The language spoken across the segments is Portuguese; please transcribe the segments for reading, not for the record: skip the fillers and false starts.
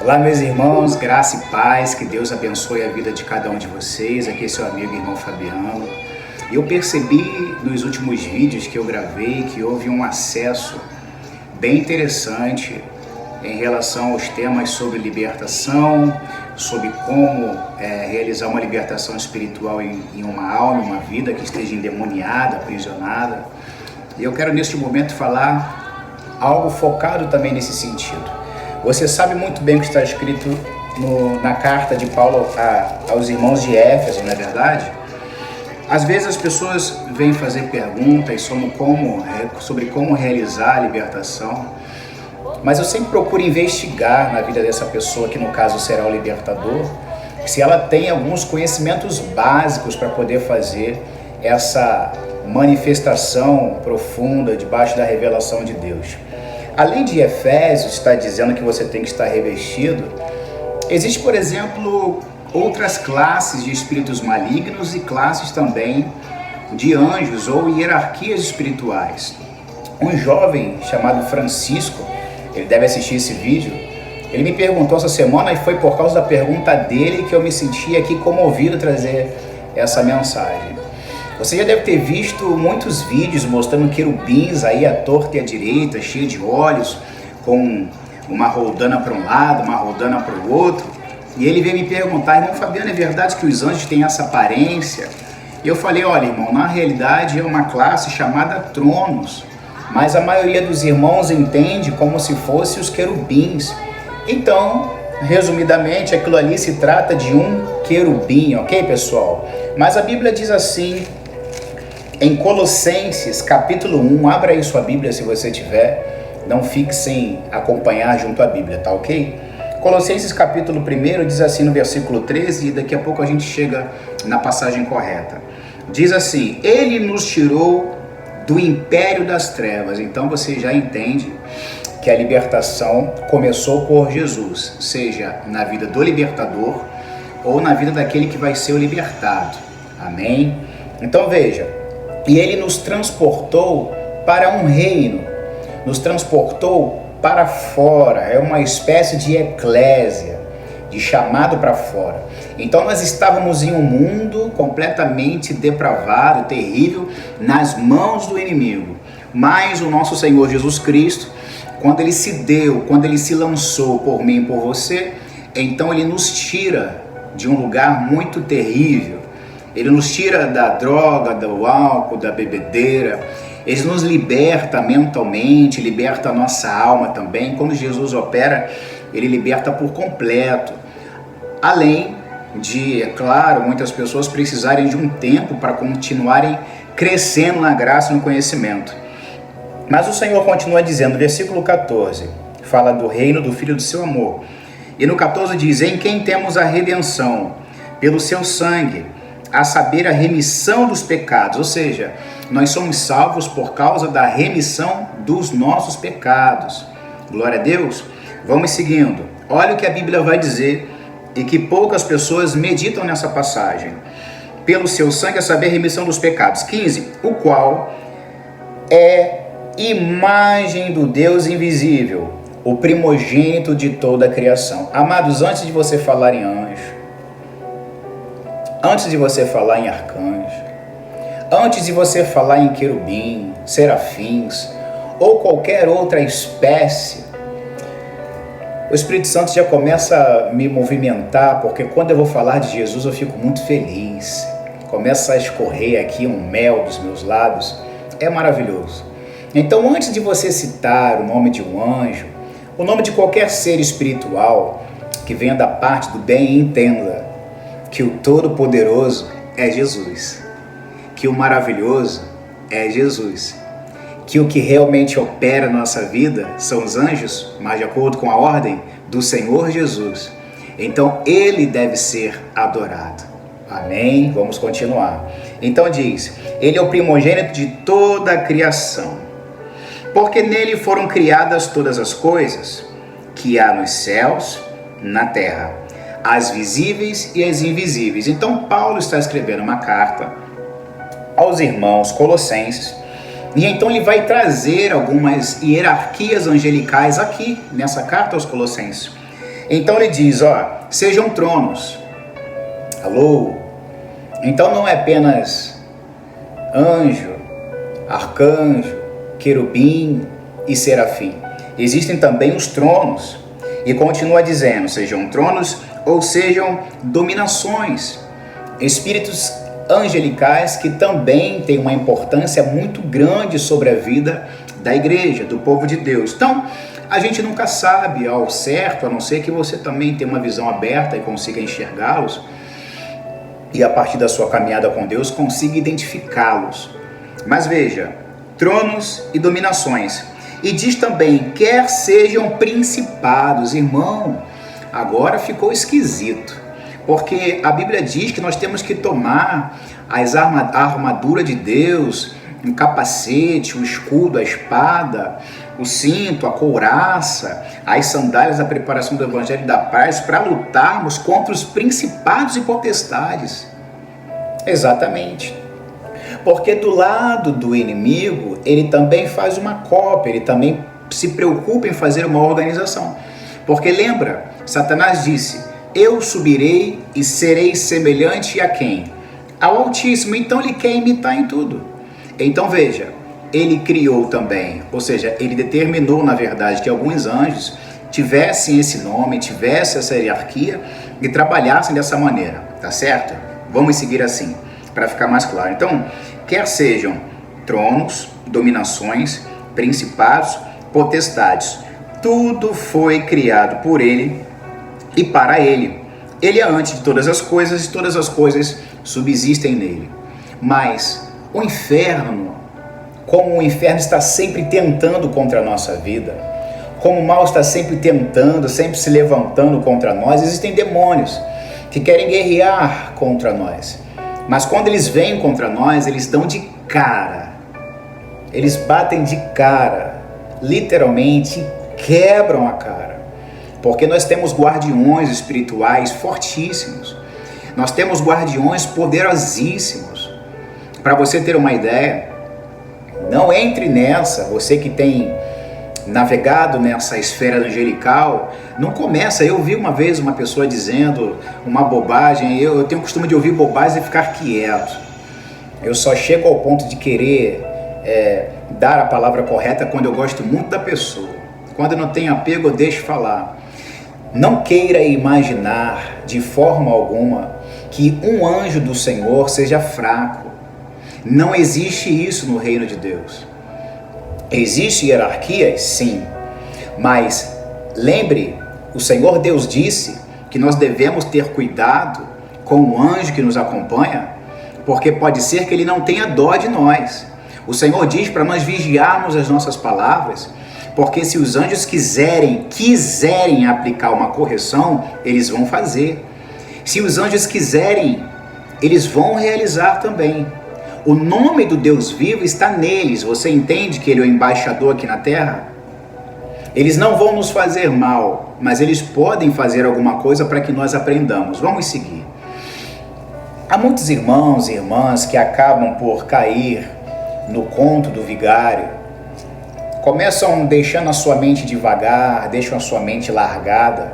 Olá, meus irmãos, graça e paz, que Deus abençoe a vida de cada um de vocês. Aqui é seu amigo e irmão Fabiano. Eu percebi nos últimos vídeos que eu gravei que houve um acesso bem interessante em relação aos temas sobre libertação, sobre como realizar uma libertação espiritual em uma alma, uma vida que esteja endemoniada, aprisionada. E eu quero neste momento falar algo focado também nesse sentido. Você sabe muito bem o que está escrito na carta de Paulo aos irmãos de Éfeso, não é verdade? Às vezes as pessoas vêm fazer perguntas sobre como realizar a libertação, mas eu sempre procuro investigar na vida dessa pessoa, que no caso será o libertador, se ela tem alguns conhecimentos básicos para poder fazer essa manifestação profunda debaixo da revelação de Deus. Além de Efésios estar dizendo que você tem que estar revestido, existe, por exemplo, outras classes de espíritos malignos e classes também de anjos ou hierarquias espirituais. Um jovem chamado Francisco, ele deve assistir esse vídeo, ele me perguntou essa semana e foi por causa da pergunta dele que eu me senti aqui comovido a trazer essa mensagem. Você já deve ter visto muitos vídeos mostrando querubins aí à torta e à direita, cheio de olhos, com uma roldana para um lado, uma roldana para o outro. E ele veio me perguntar: irmão Fabiano, é verdade que os anjos têm essa aparência? E eu falei: olha, irmão, na realidade é uma classe chamada tronos, mas a maioria dos irmãos entende como se fossem os querubins. Então, resumidamente, aquilo ali se trata de um querubim, ok, pessoal? Mas a Bíblia diz assim, em Colossenses, capítulo 1, abra aí sua Bíblia se você tiver, não fique sem acompanhar junto à Bíblia, tá ok? Colossenses capítulo 1 diz assim no versículo 13, e daqui a pouco a gente chega na passagem correta. Diz assim: Ele nos tirou do império das trevas. Então você já entende que a libertação começou por Jesus, seja na vida do libertador ou na vida daquele que vai ser o libertado. Amém? Então veja, e ele nos transportou para um reino, nos transportou para fora, é uma espécie de eclésia, de chamado para fora. Então nós estávamos em um mundo completamente depravado, terrível, nas mãos do inimigo. Mas o nosso Senhor Jesus Cristo, quando ele se deu, quando ele se lançou por mim e por você, então ele nos tira de um lugar muito terrível. Ele nos tira da droga, do álcool, da bebedeira. Ele nos liberta mentalmente, liberta a nossa alma também. Quando Jesus opera, ele liberta por completo. Além de, é claro, muitas pessoas precisarem de um tempo para continuarem crescendo na graça e no conhecimento. Mas o Senhor continua dizendo, versículo 14, fala do reino do Filho do seu amor. E no 14 diz: em quem temos a redenção pelo seu sangue, a saber, a remissão dos pecados. Ou seja, nós somos salvos por causa da remissão dos nossos pecados. Glória a Deus. Vamos seguindo. Olha o que a Bíblia vai dizer e que poucas pessoas meditam nessa passagem. Pelo seu sangue, a saber, a remissão dos pecados. 15. O qual é imagem do Deus invisível, o primogênito de toda a criação. Amados, antes de você falar em anjo, antes de você falar em arcanjo, antes de você falar em querubim, serafins ou qualquer outra espécie, o Espírito Santo já começa a me movimentar, porque quando eu vou falar de Jesus eu fico muito feliz. Começa a escorrer aqui um mel dos meus lábios, é maravilhoso. Então, antes de você citar o nome de um anjo, o nome de qualquer ser espiritual que venha da parte do bem, entenda que o Todo-Poderoso é Jesus, que o maravilhoso é Jesus, que o que realmente opera na nossa vida são os anjos, mas de acordo com a ordem do Senhor Jesus. Então ele deve ser adorado. Amém? Vamos continuar. Então diz: ele é o primogênito de toda a criação, porque nele foram criadas todas as coisas que há nos céus, na terra, as visíveis e as invisíveis. Então Paulo está escrevendo uma carta aos irmãos colossenses, e então ele vai trazer algumas hierarquias angelicais aqui nessa carta aos Colossenses. Então ele diz, sejam tronos. Alô? Então não é apenas anjo, arcanjo, querubim e serafim. Existem também os tronos. E continua dizendo, sejam tronos ou sejam dominações. Espíritos angelicais que também têm uma importância muito grande sobre a vida da igreja, do povo de Deus. Então, a gente nunca sabe ao certo, a não ser que você também tenha uma visão aberta e consiga enxergá-los, e a partir da sua caminhada com Deus consiga identificá-los. Mas veja, tronos e dominações. E diz também, quer sejam principados. Irmão, agora ficou esquisito, porque a Bíblia diz que nós temos que tomar a armadura de Deus, um capacete, o escudo, a espada, o cinto, a couraça, as sandálias da preparação do Evangelho da Paz, para lutarmos contra os principados e potestades. Exatamente. Porque do lado do inimigo, ele também faz uma cópia, ele também se preocupa em fazer uma organização. Porque lembra, Satanás disse, eu subirei e serei semelhante a quem? Ao Altíssimo. Então ele quer imitar em tudo. Então veja, ele criou também, ou seja, ele determinou na verdade que alguns anjos tivessem esse nome, tivessem essa hierarquia e trabalhassem dessa maneira, tá certo? Vamos seguir assim, para ficar mais claro. Então, quer sejam tronos, dominações, principados, potestades, tudo foi criado por ele e para ele. Ele é antes de todas as coisas e todas as coisas subsistem nele. Mas o inferno, como o inferno está sempre tentando contra a nossa vida, como o mal está sempre tentando, sempre se levantando contra nós, existem demônios que querem guerrear contra nós. Mas quando eles vêm contra nós, eles dão de cara. Eles batem de cara, literalmente quebram a cara. Porque nós temos guardiões espirituais fortíssimos. Nós temos guardiões poderosíssimos. Para você ter uma ideia, não entre nessa, você que tem navegado nessa esfera angelical, não começa. Eu vi uma vez uma pessoa dizendo uma bobagem, eu tenho o costume de ouvir bobagem e ficar quieto. Eu só chego ao ponto de querer dar a palavra correta quando eu gosto muito da pessoa. Quando eu não tenho apego, eu deixo falar. Não queira imaginar de forma alguma que um anjo do Senhor seja fraco. Não existe isso no reino de Deus. Existem hierarquias? Sim. Mas lembre, o Senhor Deus disse que nós devemos ter cuidado com o anjo que nos acompanha, porque pode ser que ele não tenha dó de nós. O Senhor diz para nós vigiarmos as nossas palavras, porque se os anjos quiserem aplicar uma correção, eles vão fazer. Se os anjos quiserem, eles vão realizar também. O nome do Deus vivo está neles. Você entende que ele é o embaixador aqui na terra? Eles não vão nos fazer mal, mas eles podem fazer alguma coisa para que nós aprendamos. Vamos seguir. Há muitos irmãos e irmãs que acabam por cair no conto do vigário. Começam deixando a sua mente devagar, deixam a sua mente largada,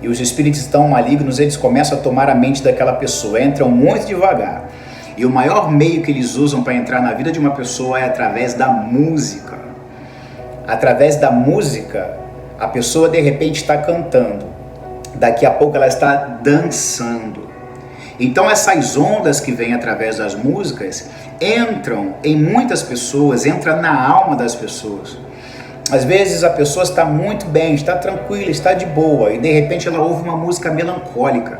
e os espíritos tão malignos, eles começam a tomar a mente daquela pessoa, entram muito devagar. E o maior meio que eles usam para entrar na vida de uma pessoa é através da música. Através da música, a pessoa de repente está cantando, daqui a pouco ela está dançando. Então essas ondas que vêm através das músicas entram em muitas pessoas, entram na alma das pessoas. Às vezes a pessoa está muito bem, está tranquila, está de boa, e de repente ela ouve uma música melancólica,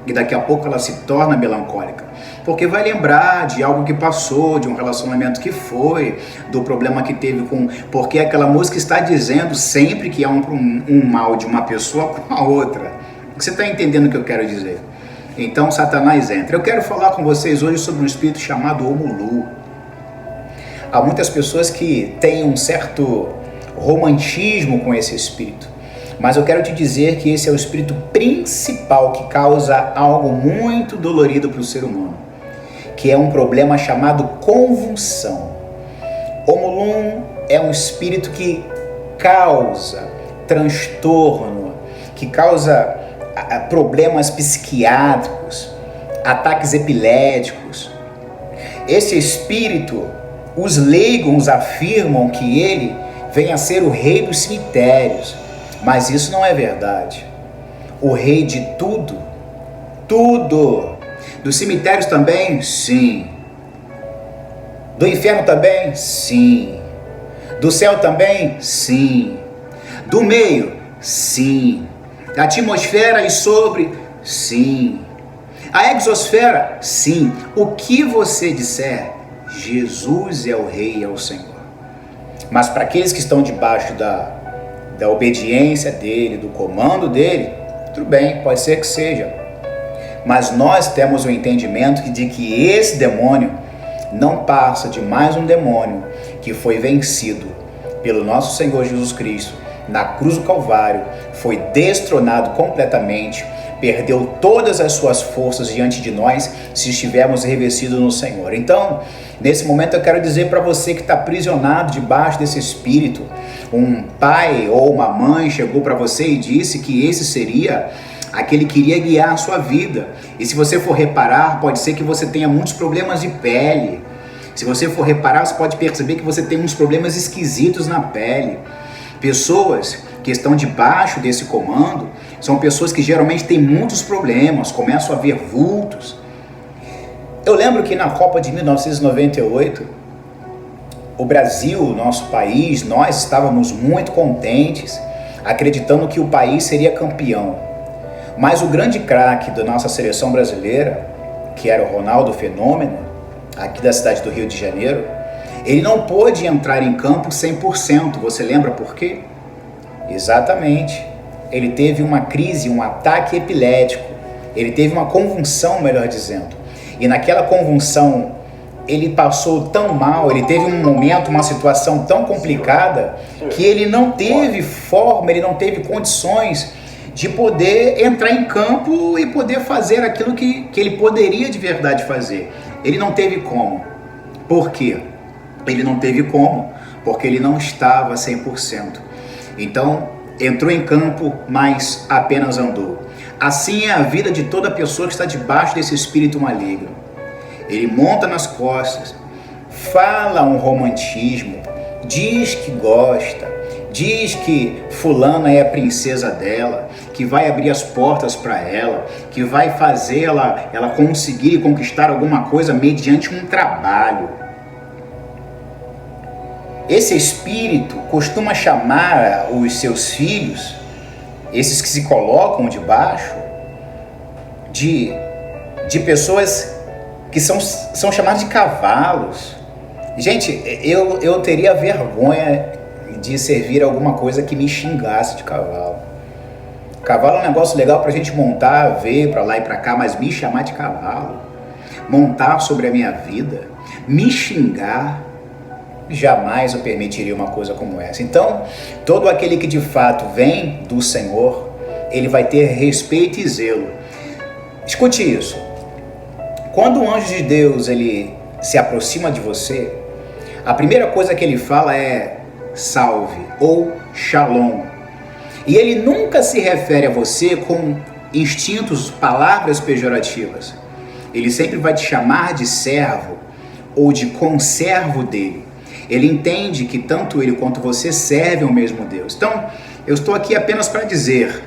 e daqui a pouco ela se torna melancólica, porque vai lembrar de algo que passou, de um relacionamento que foi, do problema que teve porque aquela música está dizendo sempre que há um mal de uma pessoa com a outra. Você está entendendo o que eu quero dizer? Então Satanás entra. Eu quero falar com vocês hoje sobre um espírito chamado Omulu. Há muitas pessoas que têm um certo romantismo com esse espírito, mas eu quero te dizer que esse é o espírito principal que causa algo muito dolorido para o ser humano, que é um problema chamado convulsão. Omulum é um espírito que causa transtorno, que causa problemas psiquiátricos, ataques epiléticos. Esse espírito, os leigos afirmam que ele vem a ser o rei dos cemitérios, mas isso não é verdade. O rei de tudo, tudo. Dos cemitérios também? Sim. Do inferno também? Sim. Do céu também? Sim. Do meio? Sim. Da atmosfera e sobre? Sim. A exosfera? Sim. O que você disser, Jesus é o Rei, é o Senhor. Mas para aqueles que estão debaixo da obediência dele, do comando dele, tudo bem, pode ser que seja. Mas nós temos o entendimento de que esse demônio não passa de mais um demônio que foi vencido pelo nosso Senhor Jesus Cristo na cruz do Calvário, foi destronado completamente, perdeu todas as suas forças diante de nós se estivermos revestidos no Senhor. Então, nesse momento eu quero dizer para você que está aprisionado debaixo desse espírito, um pai ou uma mãe chegou para você e disse que esse seria aquele que iria guiar a sua vida. E se você for reparar, pode ser que você tenha muitos problemas de pele. Se você for reparar, você pode perceber que você tem uns problemas esquisitos na pele. Pessoas que estão debaixo desse comando são pessoas que geralmente têm muitos problemas, começam a ver vultos. Eu lembro que na Copa de 1998, o Brasil, nosso país, nós estávamos muito contentes, acreditando que o país seria campeão. Mas o grande craque da nossa seleção brasileira, que era o Ronaldo Fenômeno, aqui da cidade do Rio de Janeiro, ele não pôde entrar em campo 100%. Você lembra por quê? Exatamente. Ele teve uma crise, um ataque epilético. Ele teve uma convulsão, melhor dizendo. E naquela convulsão, ele passou tão mal, ele teve um momento, uma situação tão complicada, que ele não teve forma, ele não teve condições de poder entrar em campo e poder fazer aquilo que ele poderia de verdade fazer. Ele não teve como. Por quê? Ele não teve como, porque ele não estava 100%. Então, entrou em campo, mas apenas andou. Assim é a vida de toda pessoa que está debaixo desse espírito maligno. Ele monta nas costas, fala um romantismo, diz que gosta, diz que fulana é a princesa dela, que vai abrir as portas para ela, que vai fazer ela conseguir conquistar alguma coisa mediante um trabalho. Esse espírito costuma chamar os seus filhos, esses que se colocam debaixo, de pessoas que são chamadas de cavalos. Gente, eu teria vergonha de servir alguma coisa que me xingasse de cavalo. Cavalo é um negócio legal pra gente montar, ver pra lá e pra cá, mas me chamar de cavalo, montar sobre a minha vida, me xingar, jamais eu permitiria uma coisa como essa. Então, todo aquele que de fato vem do Senhor, ele vai ter respeito e zelo. Escute isso. Quando o anjo de Deus ele se aproxima de você, a primeira coisa que ele fala é salve ou shalom. E ele nunca se refere a você com instintos, palavras pejorativas. Ele sempre vai te chamar de servo ou de conservo dele. Ele entende que tanto ele quanto você servem ao mesmo Deus. Então, eu estou aqui apenas para dizer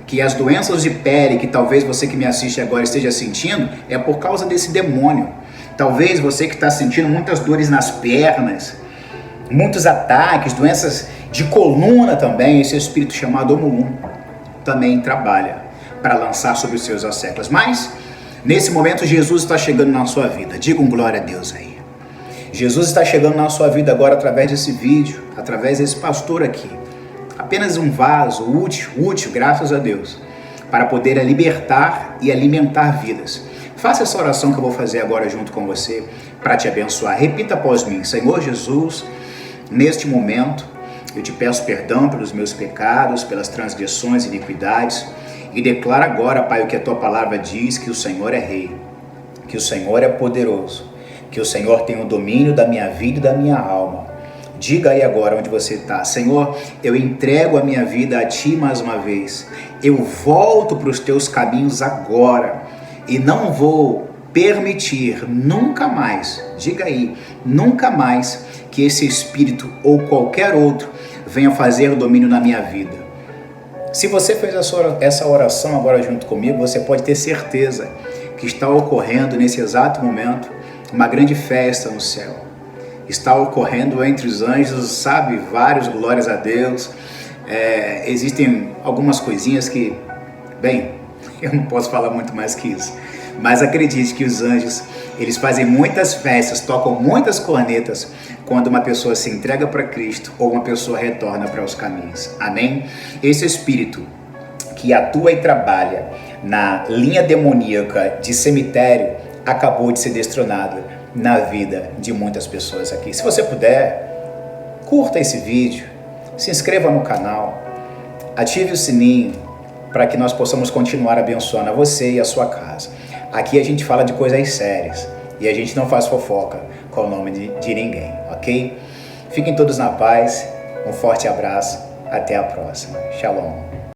que as doenças de pele que talvez você que me assiste agora esteja sentindo é por causa desse demônio. Talvez você que está sentindo muitas dores nas pernas, muitos ataques, doenças de coluna também, esse espírito chamado Omulum também trabalha para lançar sobre os seus asseclas. Mas, nesse momento, Jesus está chegando na sua vida. Diga um glória a Deus aí. Jesus está chegando na sua vida agora através desse vídeo, através desse pastor aqui. Apenas um vaso útil, graças a Deus, para poder libertar e alimentar vidas. Faça essa oração que eu vou fazer agora junto com você para te abençoar. Repita após mim: Senhor Jesus, neste momento eu te peço perdão pelos meus pecados, pelas transgressões e iniquidades, e declaro agora, Pai, o que a tua palavra diz, que o Senhor é Rei, que o Senhor é poderoso, que o Senhor tem o domínio da minha vida e da minha alma. Diga aí agora onde você está: Senhor, eu entrego a minha vida a Ti mais uma vez. Eu volto para os Teus caminhos agora e não vou permitir nunca mais, diga aí, nunca mais que esse espírito ou qualquer outro venha fazer domínio na minha vida. Se você fez essa oração agora junto comigo, você pode ter certeza que está ocorrendo nesse exato momento uma grande festa no céu. Está ocorrendo entre os anjos, sabe, vários glórias a Deus. Existem algumas coisinhas que, bem, eu não posso falar muito mais que isso. Mas acredite que os anjos, eles fazem muitas festas, tocam muitas cornetas quando uma pessoa se entrega para Cristo ou uma pessoa retorna para os caminhos. Amém? Esse espírito que atua e trabalha na linha demoníaca de cemitério acabou de ser destronado na vida de muitas pessoas aqui. Se você puder, curta esse vídeo, se inscreva no canal, ative o sininho para que nós possamos continuar abençoando a você e a sua casa. Aqui a gente fala de coisas sérias e a gente não faz fofoca com o nome de ninguém, ok? Fiquem todos na paz, um forte abraço, até a próxima. Shalom.